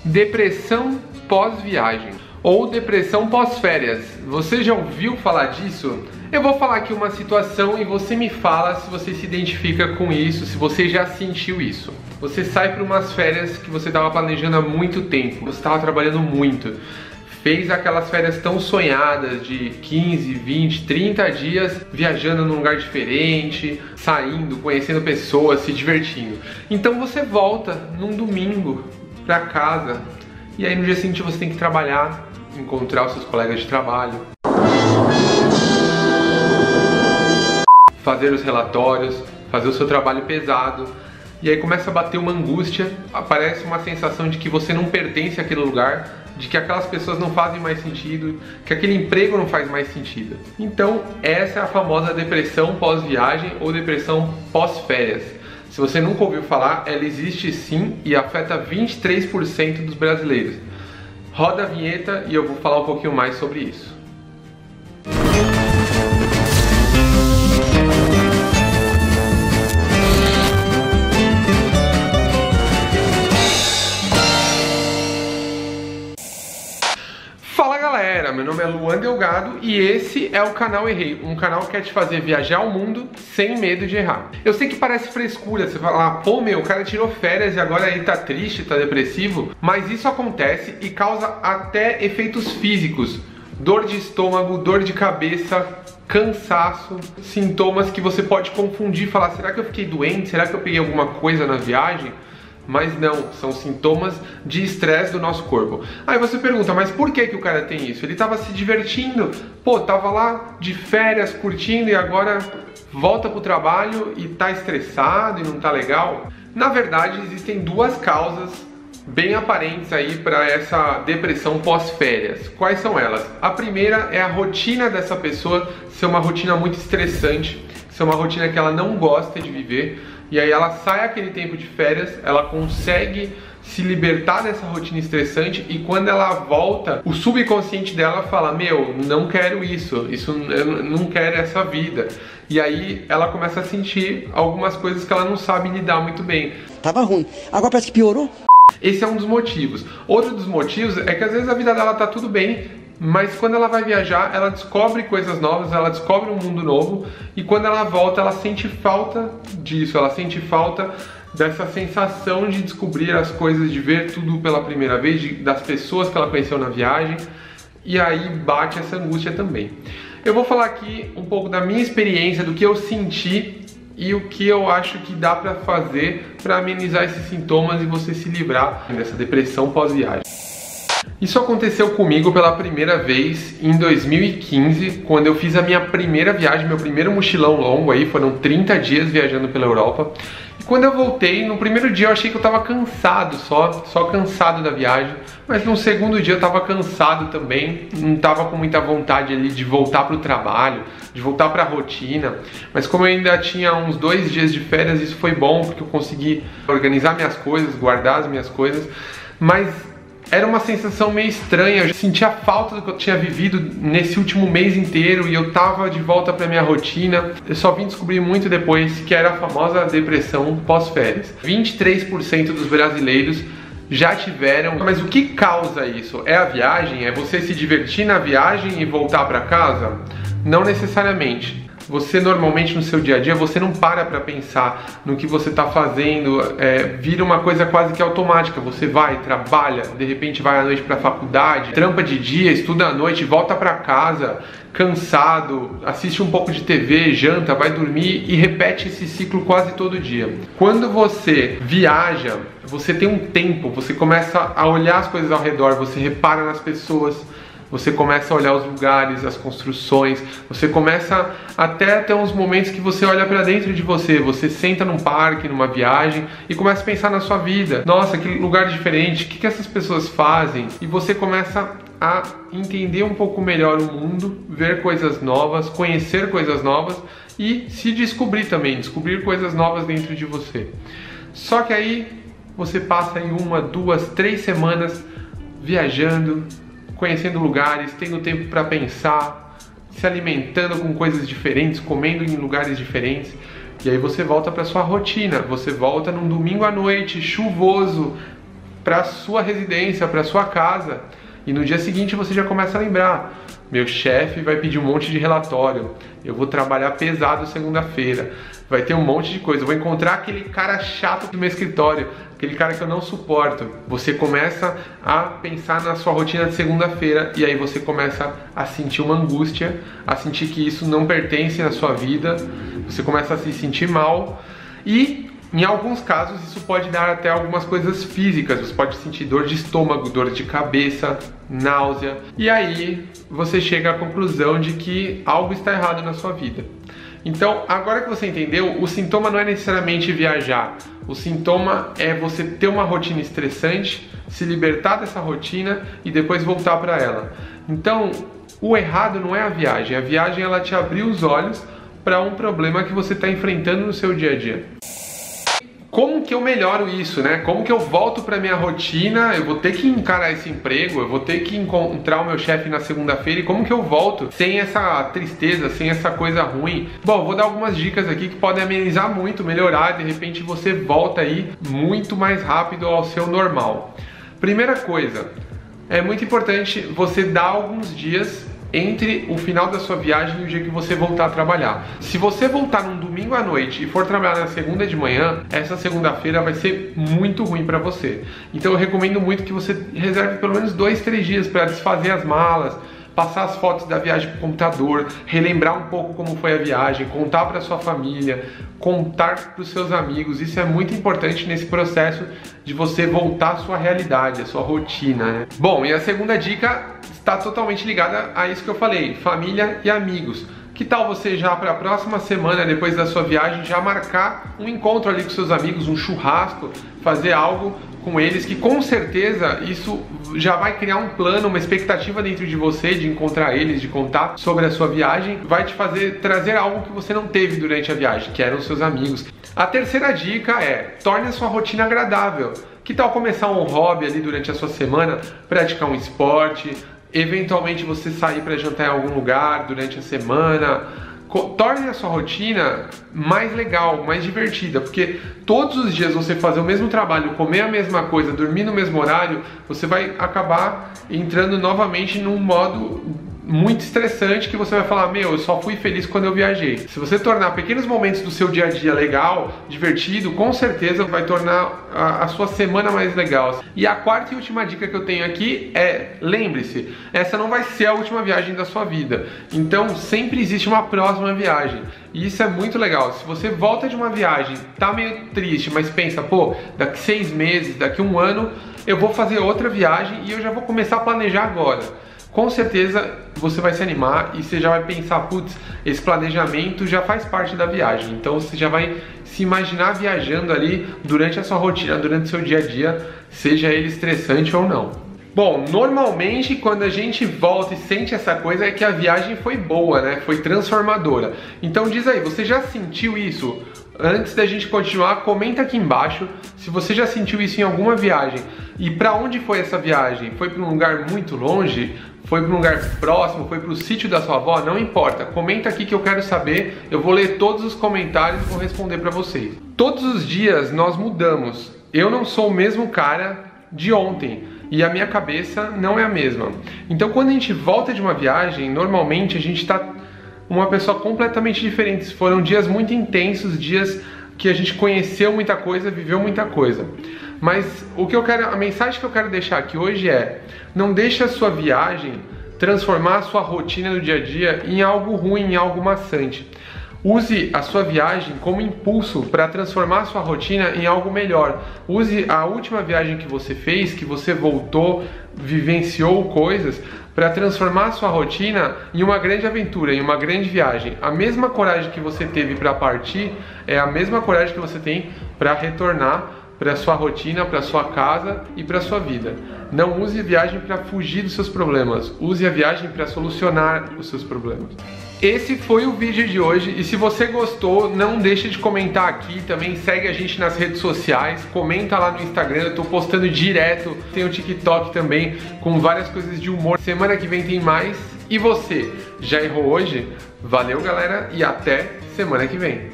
Depressão pós-viagem ou depressão pós-férias. Você já ouviu falar disso? Eu vou falar aqui uma situação e você me fala se você se identifica com isso, se você já sentiu isso. Você sai para umas férias que você estava planejando há muito tempo, você estava trabalhando muito, fez aquelas férias tão sonhadas de 15, 20, 30 dias viajando num lugar diferente, saindo, conhecendo pessoas, se divertindo. Então você volta num domingo para casa e aí no dia seguinte você tem que trabalhar, encontrar os seus colegas de trabalho, fazer os relatórios, fazer o seu trabalho pesado. E aí começa a bater uma angústia, aparece uma sensação de que você não pertence àquele lugar, de que aquelas pessoas não fazem mais sentido, que aquele emprego não faz mais sentido. Então essa é a famosa depressão pós-viagem ou depressão pós-férias. Se você nunca ouviu falar, ela existe sim e afeta 23% dos brasileiros. Roda a vinheta e eu vou falar um pouquinho mais sobre isso. Fala galera, meu nome é Luan Delgado e esse é o canal Errei, um canal que quer te fazer viajar ao mundo sem medo de errar. Eu sei que parece frescura, você fala, pô meu, o cara tirou férias e agora ele tá triste, tá depressivo, mas isso acontece e causa até efeitos físicos, dor de estômago, dor de cabeça, cansaço, sintomas que você pode confundir, falar, será que eu fiquei doente? Será que eu peguei alguma coisa na viagem? Mas não, são sintomas de estresse do nosso corpo. Aí você pergunta, mas por que o cara tem isso? Ele tava se divertindo, pô, tava lá de férias, curtindo e agora volta pro trabalho e tá estressado e não tá legal? Na verdade, existem duas causas bem aparentes aí para essa depressão pós-férias. Quais são elas? A primeira é a rotina dessa pessoa ser uma rotina muito estressante, ser uma rotina que ela não gosta de viver. E aí ela sai aquele tempo de férias, ela consegue se libertar dessa rotina estressante e quando ela volta, o subconsciente dela fala, meu, não quero isso, eu não quero essa vida. E aí ela começa a sentir algumas coisas que ela não sabe lidar muito bem. Tava ruim, agora parece que piorou. Esse é um dos motivos. Outro dos motivos é que às vezes a vida dela tá tudo bem, mas quando ela vai viajar, ela descobre coisas novas, ela descobre um mundo novo e quando ela volta, ela sente falta disso, ela sente falta dessa sensação de descobrir as coisas, de ver tudo pela primeira vez, das pessoas que ela conheceu na viagem e aí bate essa angústia também. Eu vou falar aqui um pouco da minha experiência, do que eu senti e o que eu acho que dá pra fazer pra amenizar esses sintomas e você se livrar dessa depressão pós-viagem. Isso aconteceu comigo pela primeira vez em 2015, quando eu fiz a minha primeira viagem, meu primeiro mochilão longo aí, foram 30 dias viajando pela Europa. E quando eu voltei, no primeiro dia eu achei que eu tava cansado só cansado da viagem, mas no segundo dia eu tava cansado também, não tava com muita vontade ali de voltar pro trabalho, de voltar pra rotina, mas como eu ainda tinha uns 2 dias de férias, isso foi bom, porque eu consegui organizar minhas coisas, guardar as minhas coisas, mas era uma sensação meio estranha, eu sentia falta do que eu tinha vivido nesse último mês inteiro e eu tava de volta pra minha rotina. Eu só vim descobrir muito depois que era a famosa depressão pós-férias. 23% dos brasileiros já tiveram, mas o que causa isso? É a viagem? É você se divertir na viagem e voltar pra casa? Não necessariamente. Você normalmente no seu dia a dia, você não para pra pensar no que você tá fazendo, vira uma coisa quase que automática. Você vai, trabalha, de repente vai à noite pra faculdade, trampa de dia, estuda à noite, volta pra casa cansado, assiste um pouco de TV, janta, vai dormir e repete esse ciclo quase todo dia. Quando você viaja, você tem um tempo, você começa a olhar as coisas ao redor, você repara nas pessoas, você começa a olhar os lugares, as construções, você começa até ter uns momentos que você olha pra dentro de você, você senta num parque, numa viagem e começa a pensar na sua vida. Nossa, que lugar diferente, o que essas pessoas fazem? E você começa a entender um pouco melhor o mundo, ver coisas novas, conhecer coisas novas e se descobrir também, descobrir coisas novas dentro de você. Só que aí você passa aí 1, 2, 3 semanas viajando, conhecendo lugares, tendo tempo para pensar, se alimentando com coisas diferentes, comendo em lugares diferentes. E aí você volta para sua rotina, você volta num domingo à noite, chuvoso, para a sua residência, para a sua casa. E no dia seguinte você já começa a lembrar: meu chefe vai pedir um monte de relatório, eu vou trabalhar pesado segunda-feira, vai ter um monte de coisa, eu vou encontrar aquele cara chato do meu escritório, aquele cara que eu não suporto. Você começa a pensar na sua rotina de segunda-feira e aí você começa a sentir uma angústia, a sentir que isso não pertence na sua vida, você começa a se sentir mal e em alguns casos isso pode dar até algumas coisas físicas. Você pode sentir dor de estômago, dor de cabeça, náusea. E aí você chega à conclusão de que algo está errado na sua vida. Então, agora que você entendeu, o sintoma não é necessariamente viajar. O sintoma é você ter uma rotina estressante, se libertar dessa rotina e depois voltar para ela. Então, o errado não é a viagem. A viagem, ela te abriu os olhos para um problema que você está enfrentando no seu dia a dia. Como que eu melhoro isso, né? Como que eu volto para minha rotina? Eu vou ter que encarar esse emprego, eu vou ter que encontrar o meu chefe na segunda-feira. E como que eu volto sem essa tristeza, sem essa coisa ruim? Bom, eu vou dar algumas dicas aqui que podem amenizar muito, melhorar. De repente você volta aí muito mais rápido ao seu normal. Primeira coisa, é muito importante você dar alguns dias entre o final da sua viagem e o dia que você voltar a trabalhar. Se você voltar num domingo à noite e for trabalhar na segunda de manhã, essa segunda-feira vai ser muito ruim para você. Então eu recomendo muito que você reserve pelo menos 2, 3 dias para desfazer as malas, passar as fotos da viagem para o computador, relembrar um pouco como foi a viagem, contar para sua família, contar para os seus amigos. Isso é muito importante nesse processo de você voltar à sua realidade, à sua rotina, né? Bom, e a segunda dica está totalmente ligada a isso que eu falei: família e amigos. Que tal você já para a próxima semana, depois da sua viagem, já marcar um encontro ali com seus amigos, um churrasco, fazer algo com eles, que com certeza isso já vai criar um plano, uma expectativa dentro de você de encontrar eles, de contar sobre a sua viagem, vai te fazer trazer algo que você não teve durante a viagem, que eram os seus amigos. A terceira dica é: torne a sua rotina agradável. Que tal começar um hobby ali durante a sua semana, praticar um esporte, eventualmente você sair para jantar em algum lugar durante a semana? Torne a sua rotina mais legal, mais divertida, porque todos os dias você fazer o mesmo trabalho, comer a mesma coisa, dormir no mesmo horário, você vai acabar entrando novamente num modo muito estressante que você vai falar: meu, eu só fui feliz quando eu viajei. Se você tornar pequenos momentos do seu dia a dia legal, divertido, com certeza vai tornar a sua semana mais legal. E a quarta e última dica que eu tenho aqui é: lembre-se, essa não vai ser a última viagem da sua vida. Então sempre existe uma próxima viagem. E isso é muito legal. Se você volta de uma viagem, tá meio triste, mas pensa: pô, daqui 6 meses, daqui 1 ano, eu vou fazer outra viagem e eu já vou começar a planejar agora. Com certeza você vai se animar e você já vai pensar: putz, esse planejamento já faz parte da viagem. Então você já vai se imaginar viajando ali durante a sua rotina, durante o seu dia a dia, seja ele estressante ou não. Bom, normalmente quando a gente volta e sente essa coisa é que a viagem foi boa, né? Foi transformadora. Então diz aí, você já sentiu isso? Antes da gente continuar, comenta aqui embaixo se você já sentiu isso em alguma viagem. E para onde foi essa viagem? Foi para um lugar muito longe? Foi para um lugar próximo? Foi para o sítio da sua avó? Não importa, comenta aqui que eu quero saber. Eu vou ler todos os comentários e vou responder para vocês. Todos os dias nós mudamos. Eu não sou o mesmo cara de ontem e a minha cabeça não é a mesma. Então quando a gente volta de uma viagem, normalmente a gente está uma pessoa completamente diferente. Foram dias muito intensos, dias que a gente conheceu muita coisa, viveu muita coisa. Mas a mensagem que eu quero deixar aqui hoje é: não deixe a sua viagem transformar a sua rotina do dia a dia em algo ruim, em algo maçante. Use a sua viagem como impulso para transformar a sua rotina em algo melhor. Use a última viagem que você fez, que você voltou, vivenciou coisas, para transformar a sua rotina em uma grande aventura, em uma grande viagem. A mesma coragem que você teve para partir é a mesma coragem que você tem para retornar para a sua rotina, para a sua casa e para a sua vida. Não use a viagem para fugir dos seus problemas, use a viagem para solucionar os seus problemas. Esse foi o vídeo de hoje e se você gostou, não deixe de comentar aqui, também segue a gente nas redes sociais, comenta lá no Instagram, eu tô postando direto, tem o TikTok também com várias coisas de humor. Semana que vem tem mais. E você, já errou hoje? Valeu galera e até semana que vem.